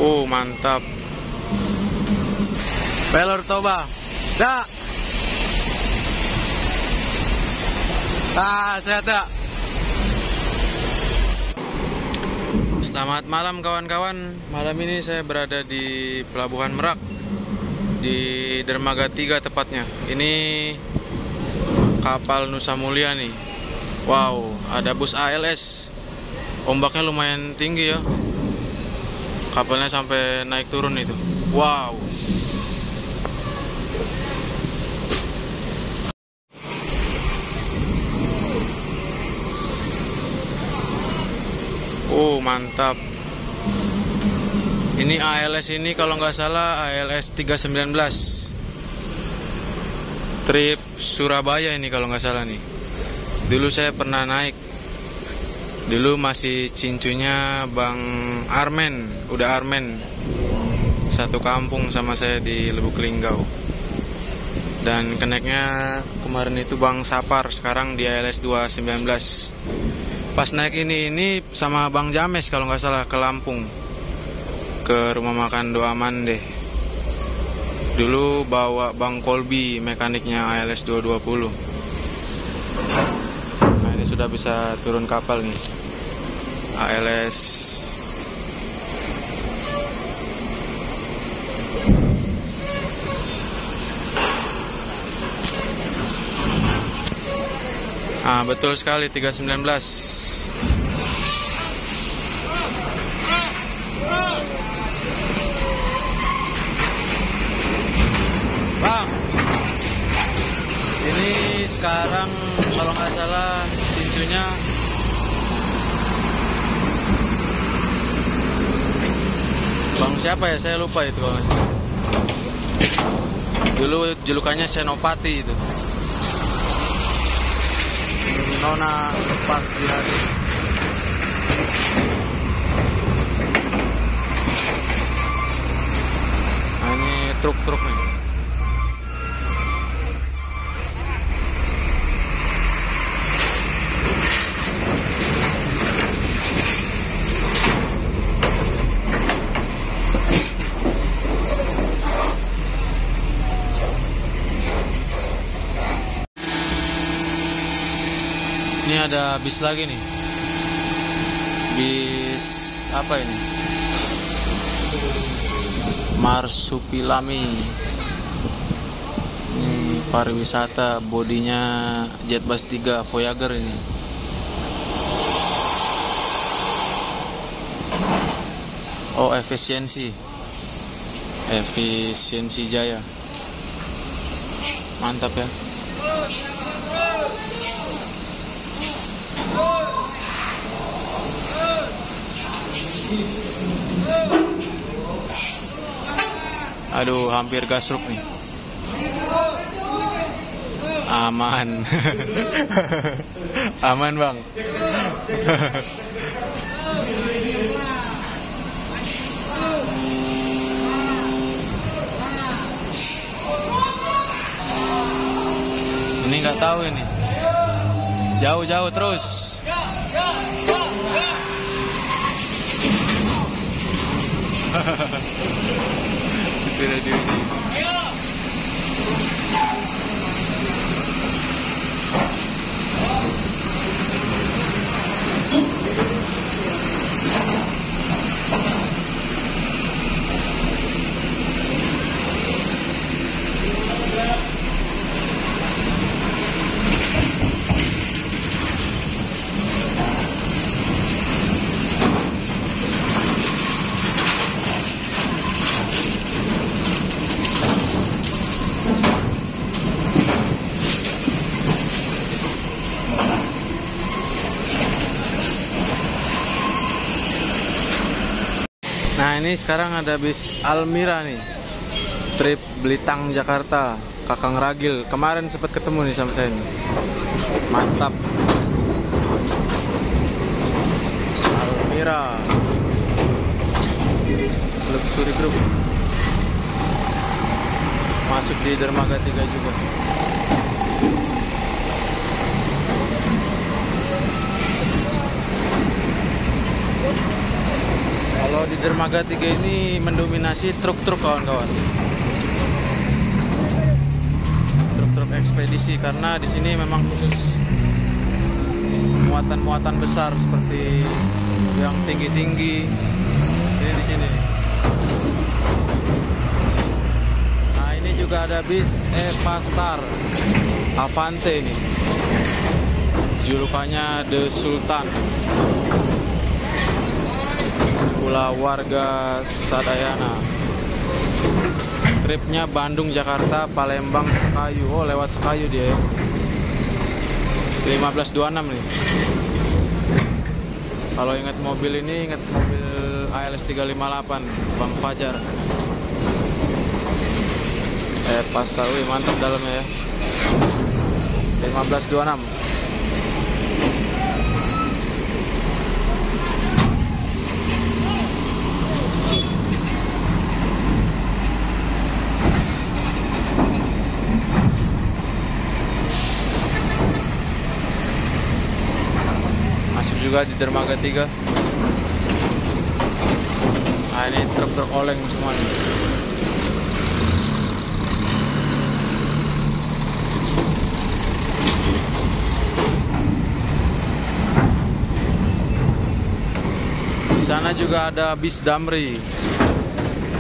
Mantap. Pelor Toba. Dak. Sehat dak. Selamat malam kawan-kawan. Malam ini saya berada di Pelabuhan Merak, di Dermaga 3 tepatnya. Ini kapal Nusa Mulia nih. Wow, ada bus ALS. Ombaknya lumayan tinggi ya. Kapalnya sampai naik turun itu. Wow. Mantap. Ini ALS ini kalau nggak salah ALS 319. Trip Surabaya ini kalau nggak salah nih. Dulu saya pernah naik. Dulu masih cincunya Bang Armen, udah Armen. Satu kampung sama saya di Lubuk Linggau. Dan keneknya kemarin itu Bang Sapar, sekarang di ALS 219. Pas naik ini sama Bang James kalau nggak salah ke Lampung, ke rumah makan Doaman deh. Dulu bawa Bang Kolbi, mekaniknya ALS 220. Nah ini sudah bisa turun kapal nih, ALS. Betul sekali 319. Bang, ini sekarang kalau nggak salah cincunya Bang siapa ya, saya lupa itu kalau nggak salah. Dulu julukannya Senopati itu. Nona pas di hari. Nah ini truk-truk nih. Ini ada bis lagi nih. Bis apa ini? Marsupilami. Ini pariwisata, bodinya Jetbus 3 Voyager ini. Efisiensi Jaya. Mantap ya. Aduh, hampir gasruk nih. Aman. Aman bang. Ini nggak tahu ini. Jauh-jauh terus. Supir radio ini. Nah ini sekarang ada bis Almira nih, trip Belitang Jakarta, Kakang Ragil. Kemarin sempat ketemu nih sama saya nih. Mantap. Almira Luxury Group. Masuk di Dermaga 3 juga. Kalau di dermaga 3 ini mendominasi truk-truk kawan-kawan. Truk-truk ekspedisi, karena di sini memang khusus muatan-muatan besar seperti yang tinggi-tinggi. Ini di sini. Nah, ini juga ada bis Epastar Avante ini. Julukannya The Sultan. Pula warga Sadayana. Tripnya Bandung, Jakarta, Palembang, Sekayu. Oh, lewat Sekayu dia ya. 1526 nih. Kalau ingat mobil ini, ingat mobil ALS 358 Bang Fajar. Pas tahu, mantap dalamnya ya. 1526. Juga di dermaga 3. Nah, ini truk-truk oleng semua nih. Di sana juga ada bis Damri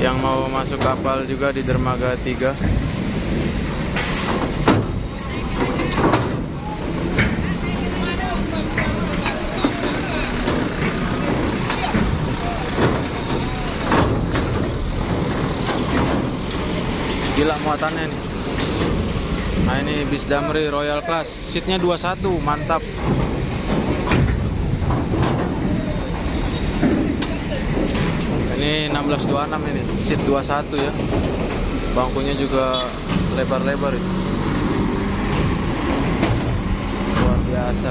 yang mau masuk kapal juga di dermaga 3. Gila muatannya nih. Nah, ini bis Damri Royal Class, seatnya 21, mantap. Ini 1626 ini, seat 21 ya. Bangkunya juga lebar-lebar ya. Luar biasa.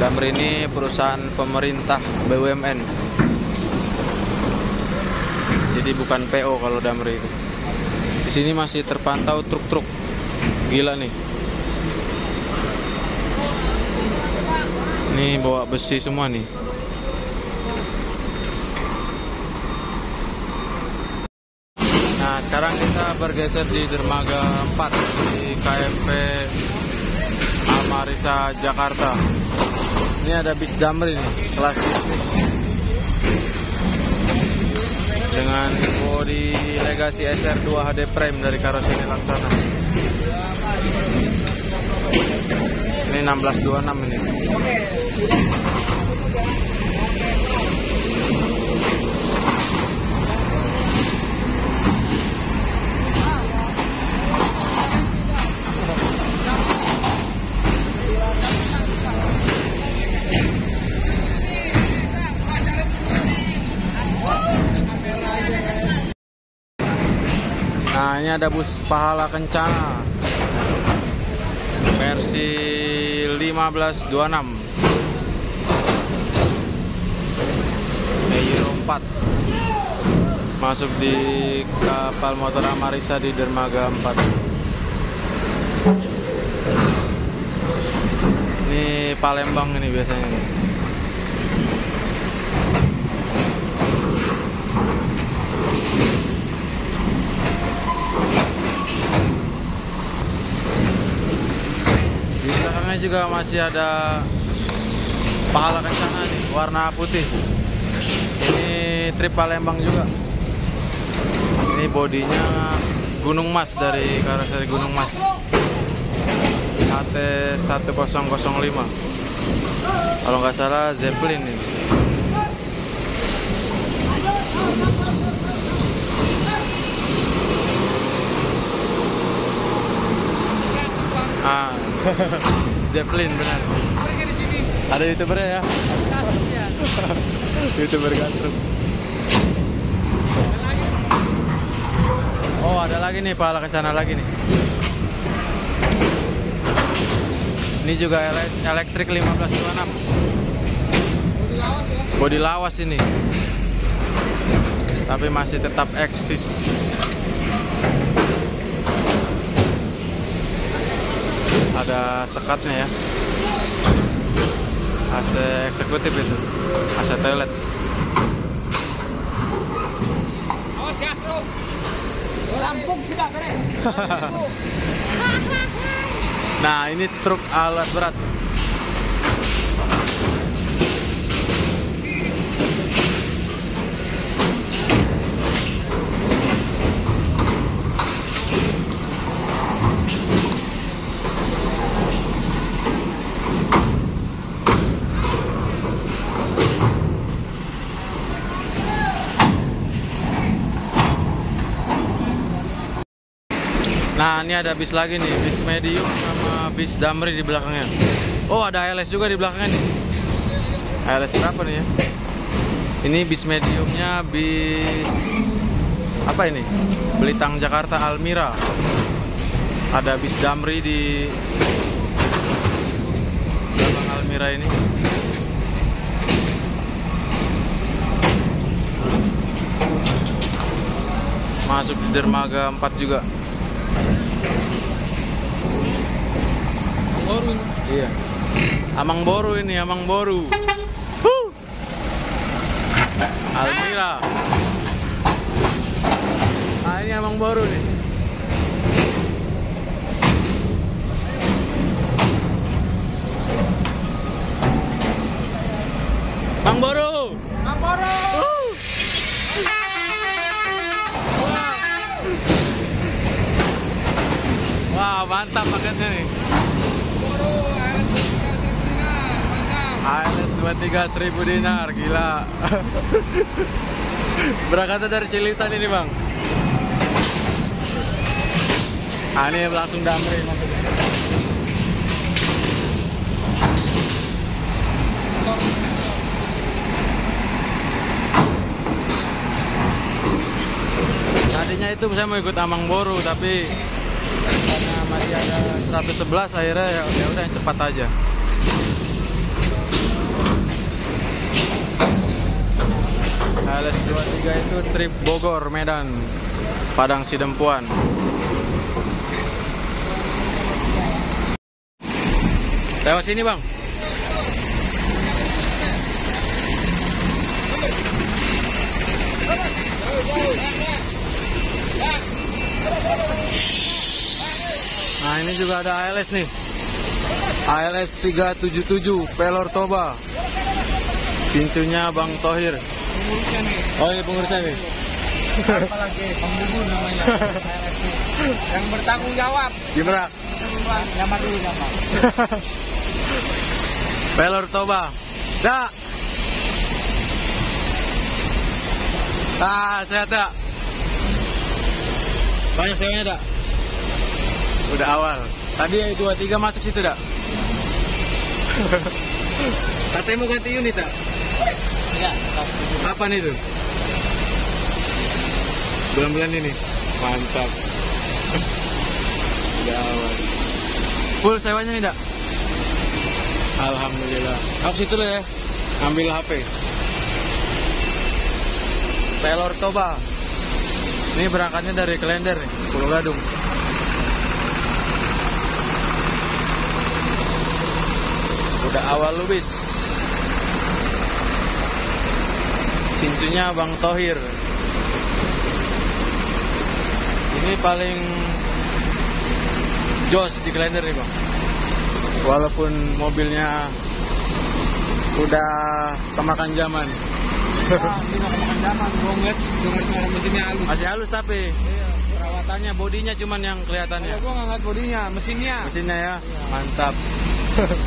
Damri ini perusahaan pemerintah BUMN. Jadi bukan PO kalau Damri itu. Di sini masih terpantau truk-truk. Gila nih. Ini bawa besi semua nih. Nah, sekarang kita bergeser di dermaga 4 di KMP Almarisa Jakarta. Ini ada bis Damri nih, kelas bisnis. Dengan bodi Legacy SR2 HD Prime dari Karoseri Laksana. Ini 1626 ini. Nah, ini ada bus Pahala Kencana versi 1526 Euro 4, masuk di kapal motor Amarisa di dermaga 4. Ini Palembang ini biasanya nih. Juga masih ada Pahala Kencana nih, warna putih. Ini trip Palembang juga. Ini bodinya Gunung Mas dari Karoseri Gunung Mas HT 1005. Kalau nggak salah Zeppelin ini. Zeppelin benar. Ada youtubernya ya? Youtuber gasruk. Oh, ada lagi nih Pahala Kencana lagi nih. Ini juga elektrik 1526. Bodi lawas ini. Tapi masih tetap eksis. Ada sekatnya ya. AC eksekutif itu, AC toilet. Awas gas bro. Rampung sudah beres. Nah, ini truk alat berat. Nah, ini ada bis lagi nih, bis medium sama bis Damri di belakangnya. Oh, ada HLS juga di belakangnya nih. HLS berapa nih ya? Ini bis mediumnya bis apa ini? Belitang Jakarta Almira. Ada bis Damri di belakang Almira ini. Masuk di dermaga 4 juga. Boru. Iya. Amang Boru ini, Amang Boru. Almira. Ah, ini Amang Boru nih. Mang Boru. Mang Boru. Wah, mantap paketnya nih. ALS 23 1000 dinar, gila. Berangkatnya dari Cilitan ini bang. Ah, ini langsung Damri masuk. Tadinya itu saya mau ikut Amang Boru, tapi karena masih ada 111 akhirnya ya udah yang cepat aja. ALS 23 itu trip Bogor, Medan, Padang Sidempuan. Lewat sini bang. Nah, ini juga ada ALS nih. ALS 377 Pelor Toba. Cincunya Bang Thohir. Pengurusnya nih. Oh, ini pengurusnya nih. Apalagi pembunuh namanya. Yang bertanggung jawab. Gimana? Nyamar dulu nyamar. Pelor Toba. Dak. Ah, sehat dak. Banyak sewanya dak. Udah awal. Tadi 23 masuk situ dak. Katanya mau ganti unit dak. Iya. Kapan itu? Bulan-bulan ini. Mantap. Udah awal. Full sewanya nih dak. Alhamdulillah. Aku situ lah ya. Ambil HP. Pelor Toba. Ini berangkatnya dari Klender nih, Pulau Gadung. Udah awal lubis. Cincunya Bang Thohir. Ini paling jos di Klender nih bang. Walaupun mobilnya udah kemakan zaman. Nah, ini nggak kemakan zaman. Gue ngeliat dengar suara mesinnya halus. Masih halus tapi Iya. perawatannya, bodinya cuman yang kelihatannya. Gue nggak ngeliat bodinya, mesinnya. Mesinnya ya, Iya. mantap.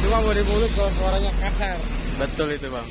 Cuma bodi mulut kalau suaranya kasar. Betul itu bang.